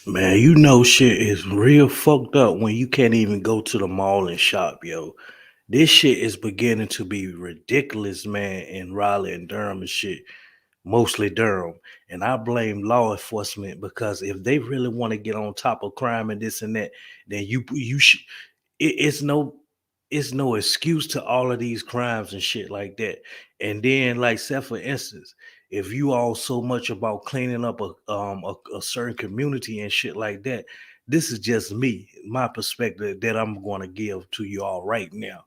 Man, you know shit is real fucked up when you can't even go to the mall and shop, yo. This shit is beginning to be ridiculous, man, in Raleigh and Durham and shit, mostly Durham. And I blame law enforcement because if they really want to get on top of crime and this and that, then you should it's no excuse to all of these crimes and shit like that. And then, like, say for instance, if you all so much about cleaning up a certain community and shit like that, this is just me, my perspective that I'm going to give to you all right now.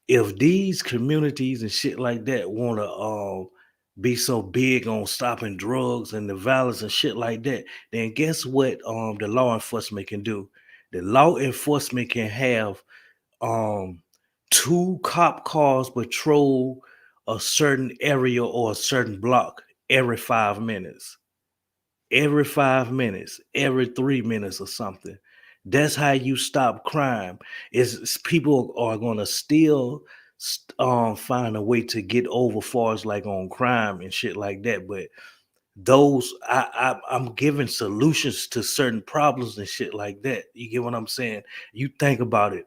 If these communities and shit like that want to be so big on stopping drugs and the violence and shit like that, then guess what the law enforcement can do? The law enforcement can have um two cop cars patrol a certain area or a certain block every 5 minutes, every 3 minutes or something. That's how you stop crime. Is people are gonna still find a way to get over far as like on crime and shit like that. But those I'm giving solutions to certain problems and shit like that. You get what I'm saying? You think about it.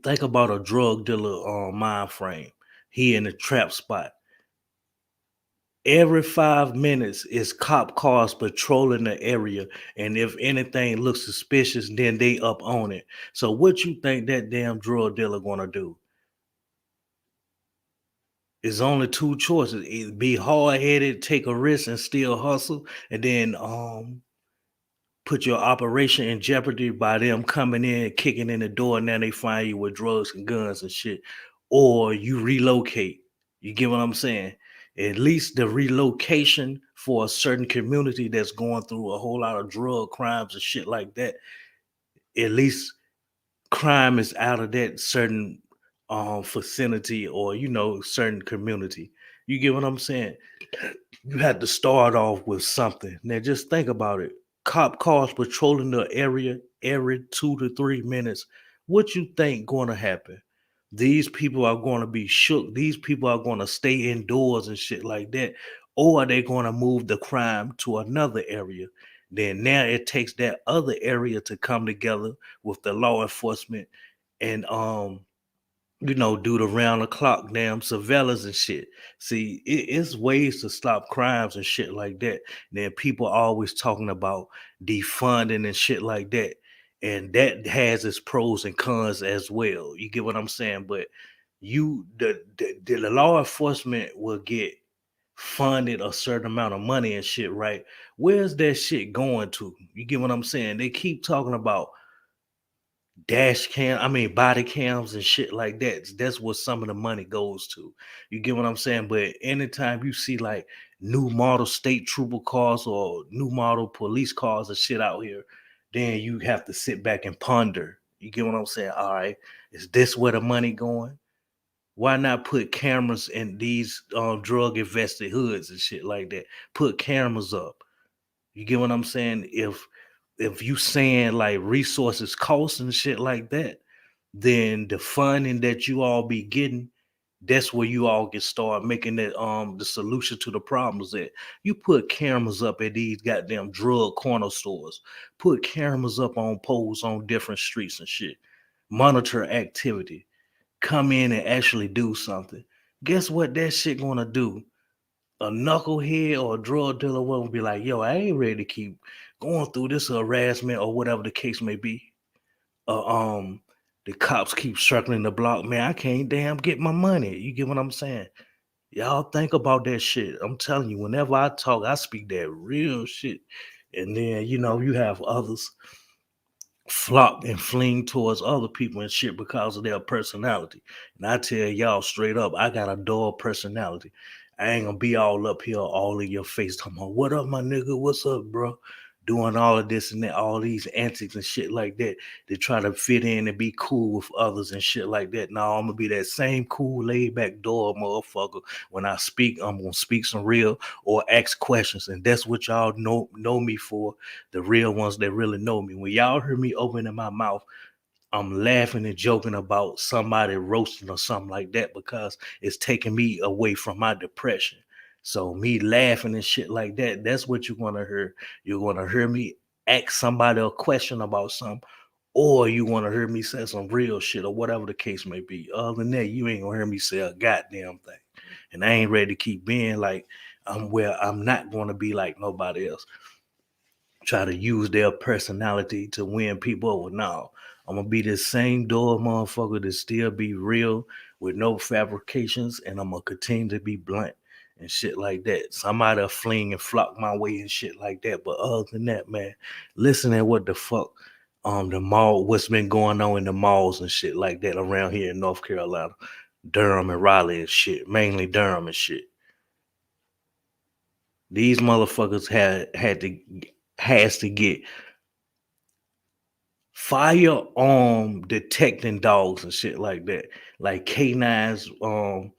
Think about a drug dealer mind frame. He in a trap spot. Every 5 minutes is cop cars patrolling the area, and if anything looks suspicious, then they up on it. So what you think that damn drug dealer gonna do? It's only two choices: either be hard headed, take a risk, and still hustle, and then put your operation in jeopardy by them coming in, kicking in the door, and now they find you with drugs and guns and shit. Or you relocate. You get what I'm saying? At least the relocation for a certain community that's going through a whole lot of drug crimes and shit like that. At least crime is out of that certain vicinity or certain community. You get what I'm saying? You had to start off with something. Now just think about it. Cop cars patrolling the area every 2 to 3 minutes. What you think gonna happen? These people are gonna be shook. These people are gonna stay indoors and shit like that. Or are they gonna move the crime to another area? Then now it takes that other area to come together with the law enforcement and do the round the clock damn surveillance and shit. See, it's ways to stop crimes and shit like that. Then people are always talking about defunding and shit like that. And that has its pros and cons as well. You get what I'm saying? But the law enforcement will get funded a certain amount of money and shit, right? Where's that shit going to? You get what I'm saying? They keep talking about body cams and shit like that. That's what some of the money goes to. You get what I'm saying? But anytime you see like new model state trooper cars or new model police cars and shit out here, then you have to sit back and ponder. You get what I'm saying? All right, is this where the money going? Why not put cameras in these drug invested hoods and shit like that? Put cameras up. You get what I'm saying? If you saying like resources cost and shit like that, then the funding that you all be getting, that's where you all can start making that the solution to the problems that you put cameras up at these goddamn drug corner stores, put cameras up on poles on different streets and shit, monitor activity, come in and actually do something. Guess what that shit gonna do? A knucklehead or a drug dealer will be like, yo, I ain't ready to keep going through this harassment or whatever the case may be. Uh, um, the cops keep circling the block, man. I can't damn get my money. You get what I'm saying? Y'all think about that shit. I'm telling you, whenever I talk, I speak that real shit. And then, you have others flock and fling towards other people and shit because of their personality. And I tell y'all straight up, I got a dull personality. I ain't gonna be all up here, all in your face, talking about what up, my nigga, what's up, bro? Doing all of this and that, all these antics and shit like that to try to fit in and be cool with others and shit like that. Now I'm gonna be that same cool, laid back door motherfucker. When I speak, I'm gonna speak some real or ask questions, and that's what y'all know me for, the real ones that really know me. When y'all hear me opening my mouth, I'm laughing and joking about somebody roasting or something like that because it's taking me away from my depression. So me laughing and shit like that, that's what you're gonna hear. You're gonna hear me ask somebody a question about something, or you want to hear me say some real shit or whatever the case may be. Other than that, you ain't gonna hear me say a goddamn thing. And I ain't ready to keep being like I'm where I'm not gonna be like nobody else. Try to use their personality to win people over. No, I'm gonna be the same door motherfucker that still be real with no fabrications, and I'm gonna continue to be blunt and shit like that. Somebody'll fling and flock my way and shit like that. But other than that, man, listen at what the fuck the mall, what's been going on in the malls and shit like that around here in North Carolina, Durham and Raleigh and shit, mainly Durham and shit. These motherfuckers has to get firearm detecting dogs and shit like that, like canines. I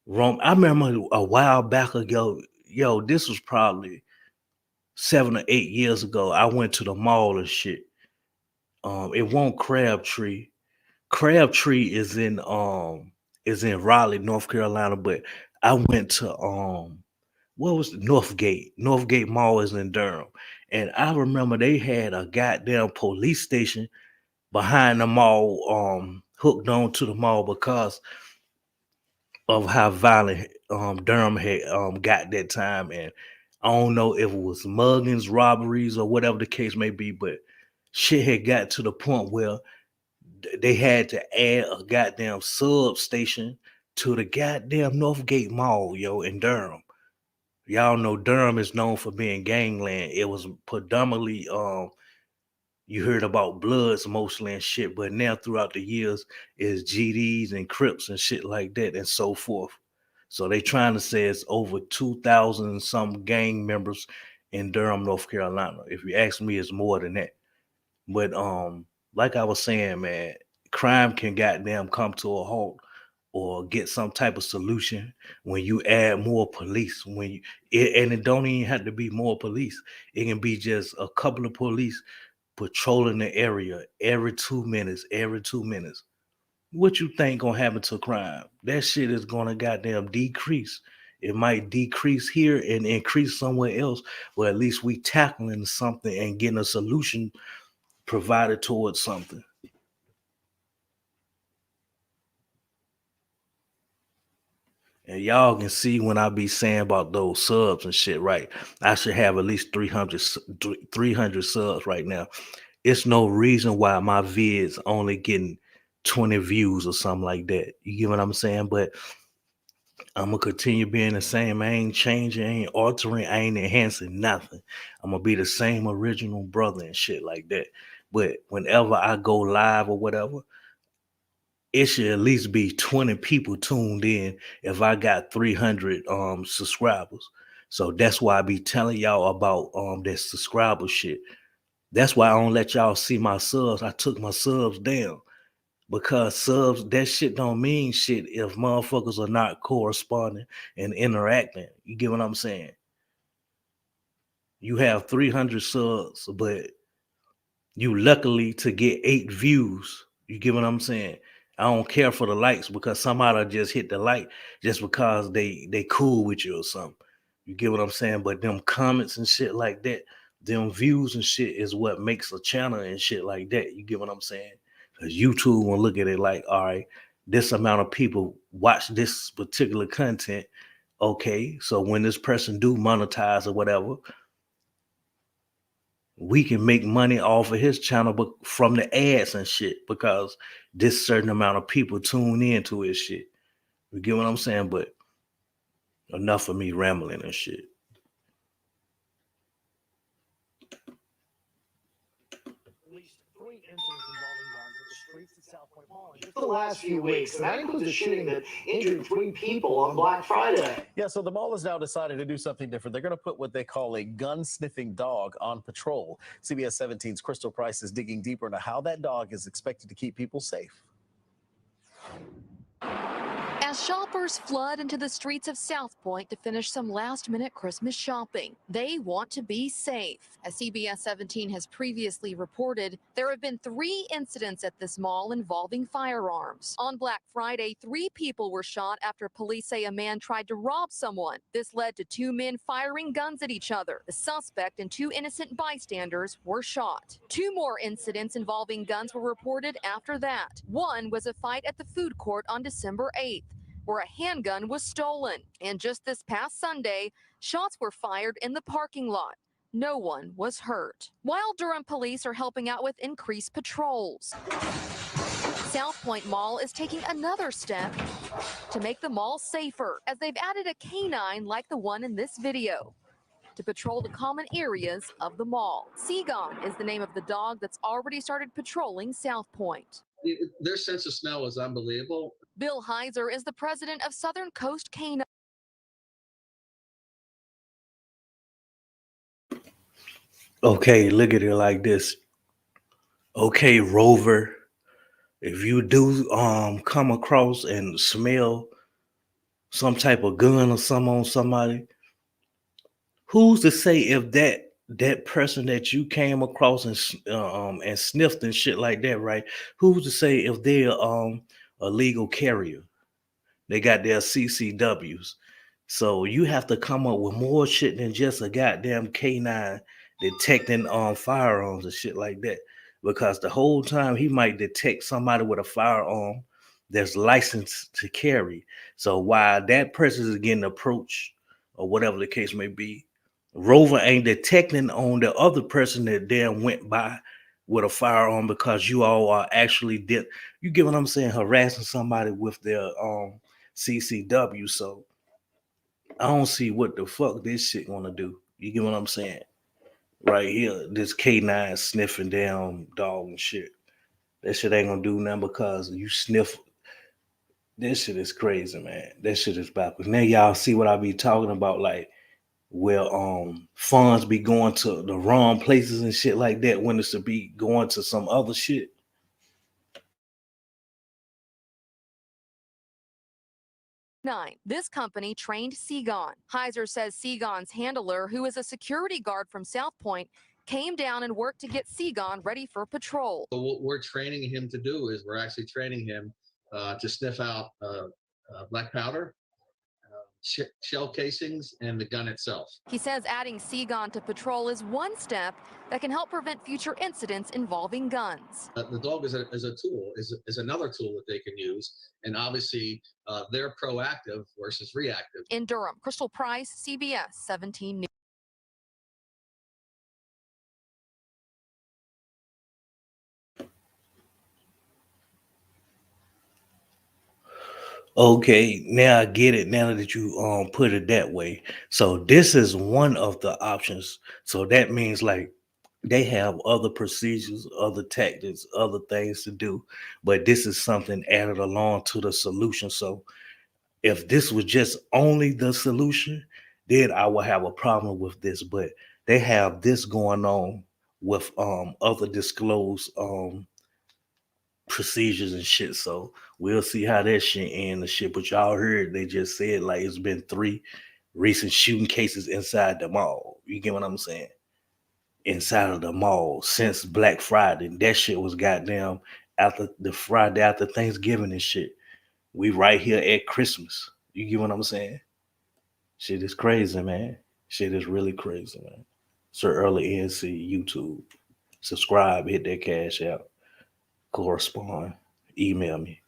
remember a while back ago. Yo, this was probably 7 or 8 years ago. I went to the mall and shit. It won't Crabtree. Crabtree is in Raleigh, North Carolina, but I went to what was the Northgate? Northgate Mall is in Durham. And I remember they had a goddamn police station behind the mall, hooked on to the mall because of how violent Durham had got that time. And I don't know if it was muggings, robberies, or whatever the case may be, but shit had got to the point where they had to add a goddamn substation to the goddamn Northgate Mall, yo, in Durham. Y'all know Durham is known for being gangland. It was predominantly you heard about Bloods mostly and shit, but now throughout the years is GDs and Crips and shit like that and so forth. So they trying to say it's over 2,000 and some gang members in Durham, North Carolina. If you ask me, it's more than that. But like I was saying, man, crime can goddamn come to a halt or get some type of solution when you add more police. And it don't even have to be more police. It can be just a couple of police patrolling the area every 2 minutes, every 2 minutes. What you think gonna happen to crime? That shit is gonna goddamn decrease. It might decrease here and increase somewhere else, but at least we tackling something and getting a solution provided towards something. And y'all can see when I be saying about those subs and shit, right? I should have at least 300 subs right now. It's no reason why my vids only getting 20 views or something like that. You get what I'm saying? But I'm gonna continue being the same. I ain't changing, I ain't altering, I ain't enhancing nothing. I'm gonna be the same original brother and shit like that. But whenever I go live or whatever, it should at least be 20 people tuned in if I got 300 subscribers. So that's why I be telling y'all about that subscriber shit. That's why I don't let y'all see my subs. I took my subs down because subs, that shit don't mean shit if motherfuckers are not corresponding and interacting. You get what I'm saying? You have 300 subs, but you luckily to get 8 views. You get what I'm saying? I don't care for the likes because somebody just hit the like just because they cool with you or something. You get what I'm saying? But them comments and shit like that, them views and shit is what makes a channel and shit like that. You get what I'm saying? Because YouTube will look at it like, all right, this amount of people watch this particular content. Okay, so when this person do monetize or whatever, we can make money off of his channel but from the ads and shit because this certain amount of people tune into his shit. You get what I'm saying? But enough of me rambling and shit. The last few weeks, and that includes a shooting that injured 3 people on Black Friday. Yeah, so the mall has now decided to do something different. They're going to put what they call a gun-sniffing dog on patrol. CBS 17's Crystal Price is digging deeper into how that dog is expected to keep people safe. as shoppers flood into the streets of South Point to finish some last-minute Christmas shopping. They want to be safe. As CBS 17 has previously reported, there have been 3 incidents at this mall involving firearms. On Black Friday, 3 people were shot after police say a man tried to rob someone. This led to 2 men firing guns at each other. The suspect and 2 innocent bystanders were shot. 2 more incidents involving guns were reported after that. One was a fight at the food court on December 8th, where a handgun was stolen. And just this past Sunday, shots were fired in the parking lot. No one was hurt. While Durham police are helping out with increased patrols, South Point Mall is taking another step to make the mall safer, as they've added a canine like the one in this video to patrol the common areas of the mall. Seagon is the name of the dog that's already started patrolling South Point. Their sense of smell is unbelievable. Bill Heiser is the president of Southern Coast Canine. Okay, look at it like this. Okay, Rover, if you do come across and smell some type of gun or something on somebody, who's to say if that person that you came across and sniffed and shit like that, right? Who's to say if they're a legal carrier? They got their CCWs. So you have to come up with more shit than just a goddamn K9 detecting firearms and shit like that. Because the whole time he might detect somebody with a firearm that's licensed to carry. So while that person is getting approached or whatever the case may be, Rover ain't detecting on the other person that damn went by with a firearm because you all are actually you get what I'm saying, harassing somebody with their CCW. So I don't see what the fuck this shit gonna do. You get what I'm saying? Right here, this K9 sniffing down dog and shit. That shit ain't gonna do nothing because you sniff. This shit is crazy, man. That shit is backwards. Now y'all see what I be talking about, like where funds be going to the wrong places and shit like that when it should be going to some other shit. This company trained Seagon. Heiser says Seagon's handler, who is a security guard from South Point, came down and worked to get Seagon ready for patrol. So what we're training him to do is we're actually training him to sniff out black powder, shell casings, and the gun itself. He says adding Seagon to patrol is one step that can help prevent future incidents involving guns. The dog is a tool, is another tool that they can use, and obviously they're proactive versus reactive. In Durham, Crystal Price, CBS 17 News. Okay, now I get it. Now that you put it that way, so this is one of the options. So that means like they have other procedures, other tactics, other things to do, but this is something added along to the solution. So if this was just only the solution, then I would have a problem with this. But they have this going on with other disclosed procedures and shit. So we'll see how that shit ends and shit. But y'all heard they just said like it's been 3 recent shooting cases inside the mall. You get what I'm saying? Inside of the mall since Black Friday. That shit was goddamn after the Friday after Thanksgiving and shit. We right here at Christmas. You get what I'm saying? Shit is crazy, man. Shit is really crazy, man. Sir Early NC YouTube. Subscribe, hit that cash out, correspond, email me.